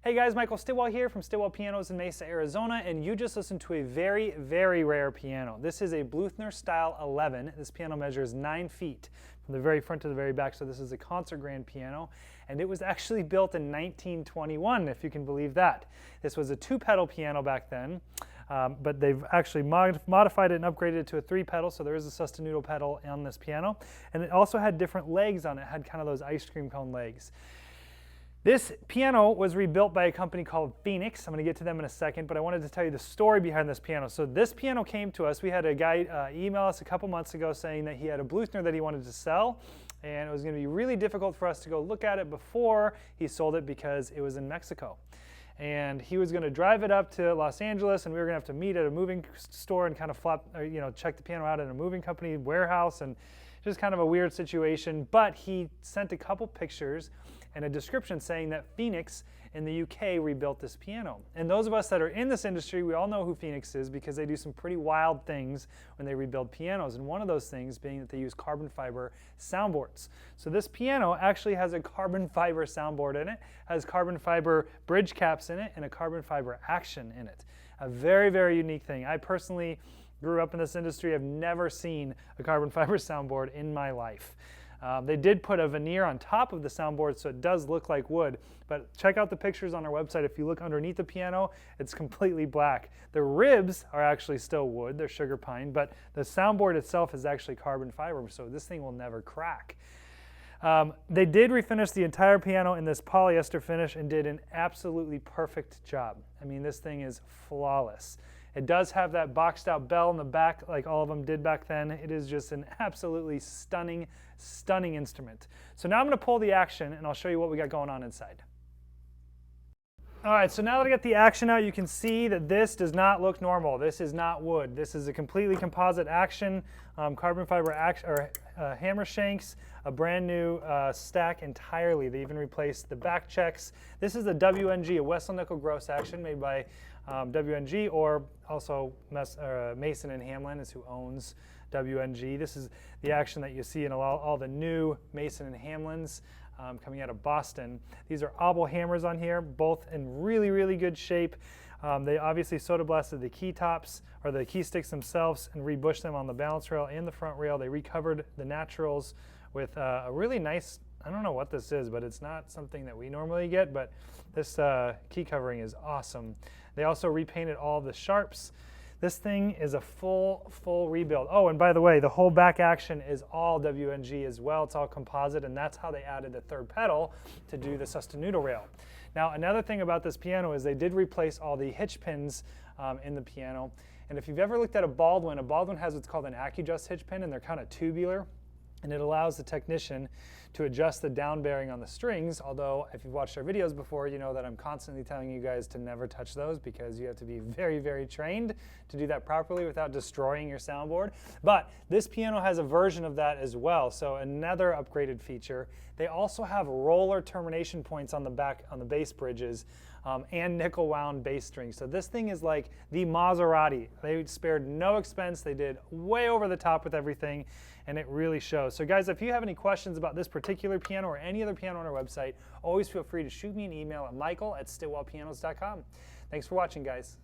Hey guys, Michael Stillwell here from Stillwell Pianos in Mesa, Arizona, and you just listened to a very, very rare piano. This is a Bluther Style 11. This piano measures 9 feet from the very front to the very back, so this is a concert grand piano, and it was actually built in 1921, if you can believe that. This was a 2-pedal piano back then, but they've actually modified it and upgraded it to a 3-pedal, so there is a sostenuto pedal on this piano, and it also had different legs on it. It had kind of those ice cream cone legs. This piano was rebuilt by a company called Phoenix. I'm going to get to them in a second, but I wanted to tell you the story behind this piano. So this piano came to us. We had a guy email us a couple months ago saying that he had a Bluther that he wanted to sell, and it was going to be really difficult for us to go look at it before he sold it because it was in Mexico. And he was going to drive it up to Los Angeles, and we were going to have to meet at a moving store and kind of check the piano out in a moving company warehouse, and just kind of a weird situation. But he sent a couple pictures and a description saying that Phoenix in the UK rebuilt this piano. And those of us that are in this industry, we all know who Phoenix is because they do some pretty wild things when they rebuild pianos. And one of those things being that they use carbon fiber soundboards. So this piano actually has a carbon fiber soundboard in it, has carbon fiber bridge caps in it, and a carbon fiber action in it. A very, very unique thing. I personally grew up in this industry. I've never seen a carbon fiber soundboard in my life. They did put a veneer on top of the soundboard, so it does look like wood, but check out the pictures on our website. If you look underneath the piano, it's completely black. The ribs are actually still wood, they're sugar pine, but the soundboard itself is actually carbon fiber, so this thing will never crack. They did refinish the entire piano in this polyester finish and did an absolutely perfect job. I mean, this thing is flawless. It does have that boxed out bell in the back like all of them did back then. It is just an absolutely stunning, stunning instrument. So now I'm going to pull the action and I'll show you what we got going on inside. All right, so now that I got the action out, you can see that this does not look normal. This is not wood. This is a completely composite action, carbon fiber hammer shanks, a brand new stack entirely. They even replaced the back checks. This is a WNG, a Wessel nickel gross action made by WNG, or also Mason and Hamlin is who owns WNG. This is the action that you see in all the new Mason and Hamlins coming out of Boston. These are obel hammers on here, both in really, really good shape. They obviously soda blasted the key tops, or the key sticks themselves, and rebushed them on the balance rail and the front rail. They recovered the naturals with a really nice, I don't know what this is, but it's not something that we normally get, but this key covering is awesome. They also repainted all the sharps. This thing is a full rebuild. Oh, and by the way, the whole back action is all WNG as well. It's all composite, and that's how they added the 3rd pedal to do the sostenuto rail. Now, another thing about this piano is they did replace all the hitch pins in the piano. And if you've ever looked at a Baldwin has what's called an AccuJust hitch pin, and they're kind of tubular. And it allows the technician to adjust the down bearing on the strings, although if you've watched our videos before, you know that I'm constantly telling you guys to never touch those because you have to be very, very trained to do that properly without destroying your soundboard. But this piano has a version of that as well, so another upgraded feature. They also have roller termination points on the back, on the bass bridges, and nickel wound bass strings. So this thing is like the Maserati. They spared no expense. They did way over the top with everything, and it really shows. So guys, if you have any questions about this particular piano or any other piano on our website, always feel free to shoot me an email at michael@stillwellpianos.com. Thanks for watching, guys.